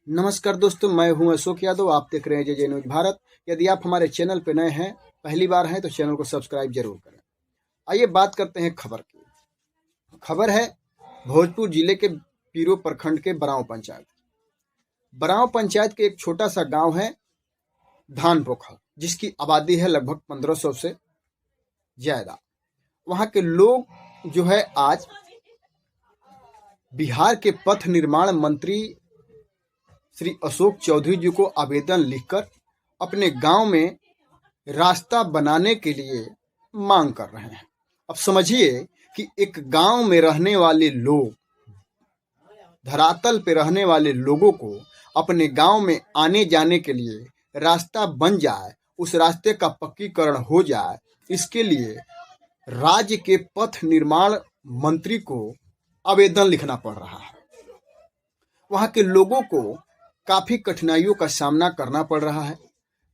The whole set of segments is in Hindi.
नमस्कार दोस्तों, मैं हूं अशोक यादव। आप देख रहे हैं जे न्यूज भारत। यदि आप हमारे चैनल पर नए हैं, पहली बार हैं, तो चैनल को सब्सक्राइब जरूर करें। आइए बात करते हैं खबर की। खबर है भोजपुर जिले के पीरो प्रखंड के बराव पंचायत। बराव पंचायत के एक छोटा सा गांव है धान पोखर, जिसकी आबादी है लगभग 1500 से ज्यादा। वहां के लोग जो है आज बिहार के पथ निर्माण मंत्री श्री अशोक चौधरी जी को आवेदन लिखकर अपने गांव में रास्ता बनाने के लिए मांग कर रहे हैं। अब समझिए कि एक गांव में रहने वाले लोग, धरातल पे रहने वाले लोगों को अपने गांव में आने जाने के लिए रास्ता बन जाए, उस रास्ते का पक्कीकरण हो जाए, इसके लिए राज्य के पथ निर्माण मंत्री को आवेदन लिखना पड़ रहा है। वहां के लोगों को काफी कठिनाइयों का सामना करना पड़ रहा है।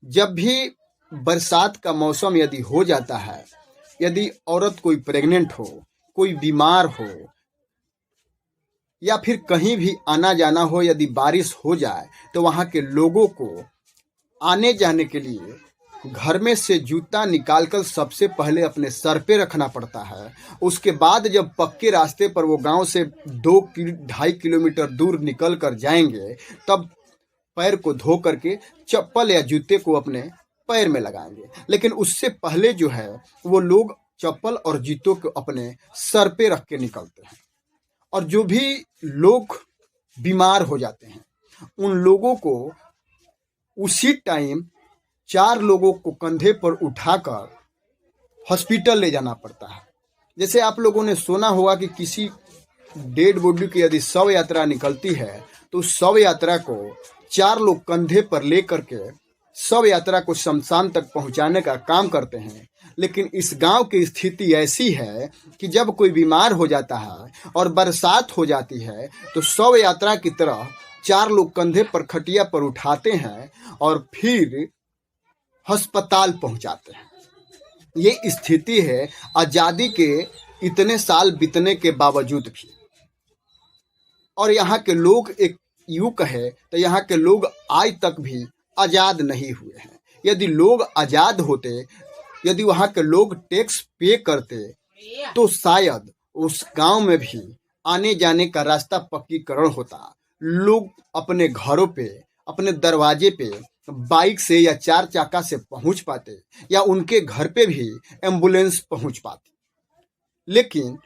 जब भी बरसात का मौसम यदि हो जाता है, यदि औरत कोई प्रेग्नेंट हो, कोई बीमार हो, या फिर कहीं भी आना जाना हो, यदि बारिश हो जाए, तो वहां के लोगों को आने जाने के लिए घर में से जूता निकालकर सबसे पहले अपने सर पे रखना पड़ता है। उसके बाद जब पक्के रास्ते पर वो गांव से 2-2.5 किलोमीटर दूर निकल कर जाएंगे, तब पैर को धो करके चप्पल या जूते को अपने पैर में लगाएंगे। लेकिन उससे पहले जो है वो लोग चप्पल और जूतों को अपने सर पे रख के निकलते हैं। और जो भी लोग बीमार हो जाते हैं, उन लोगों को उसी टाइम 4 लोगों को कंधे पर उठाकर हॉस्पिटल ले जाना पड़ता है। जैसे आप लोगों ने सुना होगा कि किसी डेड बॉडी की यदि शव यात्रा निकलती है, तो उस शव यात्रा को 4 लोग कंधे पर लेकर के शव यात्रा को शमशान तक पहुंचाने का काम करते हैं। लेकिन इस गांव की स्थिति ऐसी है कि जब कोई बीमार हो जाता है और बरसात हो जाती है, तो शव यात्रा की तरह 4 लोग कंधे पर खटिया पर उठाते हैं और फिर अस्पताल पहुंचाते हैं। ये स्थिति है आजादी के इतने साल बीतने के बावजूद भी। और यहाँ के लोग एक यूं कहे तो यहाँ के लोग आज तक भी आजाद नहीं हुए हैं। यदि लोग आजाद होते, यदि वहाँ के लोग टैक्स पे करते, तो शायद उस गांव में भी आने जाने का रास्ता पक्कीकरण होता। लोग अपने घरों पे, अपने दरवाजे पे बाइक से या 4 चक्का से पहुंच पाते, या उनके घर पे भी एम्बुलेंस पहुंच पाती। लेकिन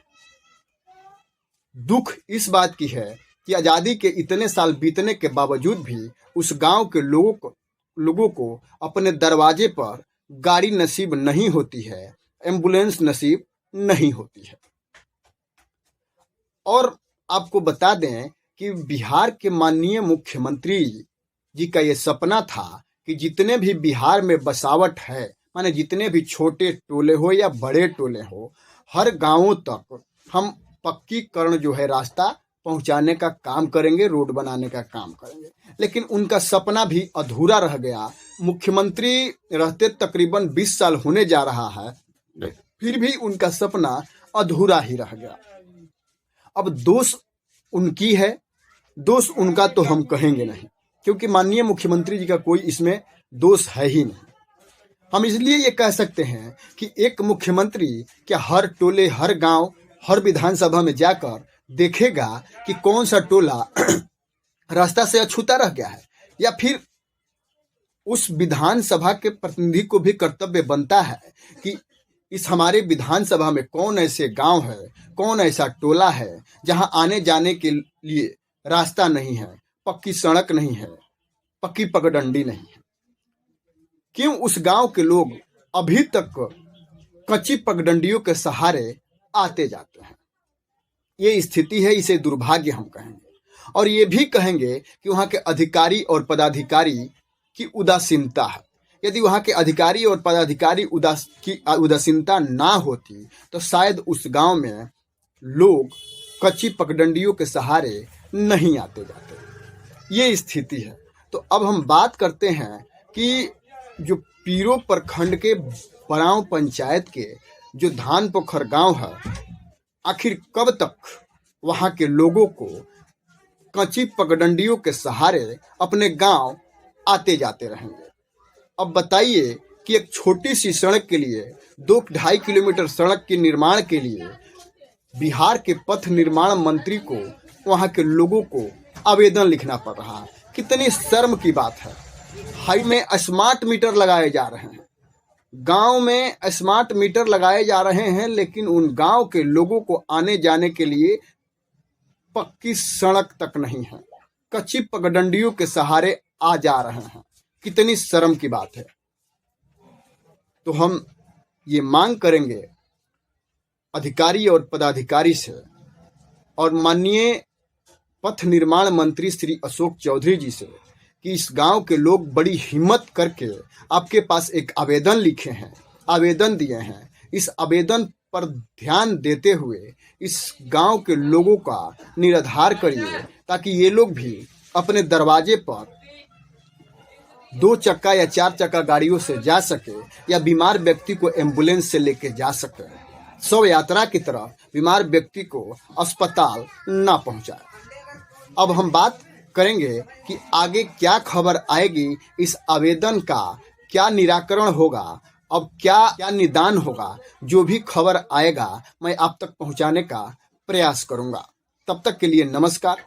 दुख इस बात की है कि आजादी के इतने साल बीतने के बावजूद भी उस गांव के लोगों को अपने दरवाजे पर गाड़ी नसीब नहीं होती है, एम्बुलेंस नसीब नहीं होती है। और आपको बता दें कि बिहार के माननीय मुख्यमंत्री जी का ये सपना था कि जितने भी बिहार में बसावट है, माने जितने भी छोटे टोले हो या बड़े टोले हो, हर गांवों तक हम पक्कीकरण जो है रास्ता पहुंचाने का काम करेंगे, रोड बनाने का काम करेंगे। लेकिन उनका सपना भी अधूरा रह गया। मुख्यमंत्री रहते तकरीबन 20 साल होने जा रहा है, फिर भी उनका सपना अधूरा ही रह गया। अब दोष उनकी है, दोष उनका तो हम कहेंगे नहीं, क्योंकि माननीय मुख्यमंत्री जी का कोई इसमें दोष है ही नहीं। हम इसलिए ये कह सकते हैं कि एक मुख्यमंत्री क्या हर टोले, हर गांव, हर विधानसभा में जाकर देखेगा कि कौन सा टोला रास्ता से अछूता रह गया है, या फिर उस विधानसभा के प्रतिनिधि को भी कर्तव्य बनता है कि इस हमारे विधानसभा में कौन ऐसे गांव है, कौन ऐसा टोला है जहां आने जाने के लिए रास्ता नहीं है, पक्की सड़क नहीं है, पक्की पगडंडी नहीं है। क्यों उस गांव के लोग अभी तक कच्ची पगडंडियों के सहारे आते जाते हैं? ये स्थिति है, इसे दुर्भाग्य हम कहेंगे। और ये भी कहेंगे कि वहाँ के अधिकारी और पदाधिकारी की उदासीनता है। यदि वहाँ के अधिकारी और पदाधिकारी उदासीनता ना होती, तो शायद उस गांव में लोग कच्ची पगडंडियों के सहारे नहीं आते जाते। ये स्थिति है। तो अब हम बात करते हैं कि जो पीरो प्रखंड के बराव पंचायत के जो धान पोखर गांव है, आखिर कब तक वहां के लोगों को कच्ची पगडंडियों के सहारे अपने गांव आते जाते रहेंगे। अब बताइए कि एक छोटी सी सड़क के लिए 2-2.5 किलोमीटर सड़क के निर्माण के लिए बिहार के पथ निर्माण मंत्री को वहां के लोगों को आवेदन लिखना पड़ रहा है। कितनी शर्म की बात है। हाई में स्मार्ट मीटर लगाए जा रहे हैं, गांव में स्मार्ट मीटर लगाए जा रहे हैं, लेकिन उन गांव के लोगों को आने जाने के लिए पक्की सड़क तक नहीं है। कच्ची पगडंडियों के सहारे आ जा रहे हैं। कितनी शर्म की बात है। तो हम ये मांग करेंगे अधिकारी और पदाधिकारी से और माननीय पथ निर्माण मंत्री श्री अशोक चौधरी जी से कि इस गांव के लोग बड़ी हिम्मत करके आपके पास एक आवेदन लिखे हैं, आवेदन दिए हैं। इस आवेदन पर ध्यान देते हुए इस गांव के लोगों का निराधार करिए, ताकि ये लोग भी अपने दरवाजे पर 2 चक्का या 4 चक्का गाड़ियों से जा सके या बीमार व्यक्ति को एम्बुलेंस से लेके जा सके। शव यात्रा की तरह बीमार व्यक्ति को अस्पताल ना पहुंचाए। अब हम बात करेंगे कि आगे क्या खबर आएगी, इस आवेदन का क्या निराकरण होगा, अब क्या निदान होगा। जो भी खबर आएगा मैं आप तक पहुंचाने का प्रयास करूंगा। तब तक के लिए नमस्कार।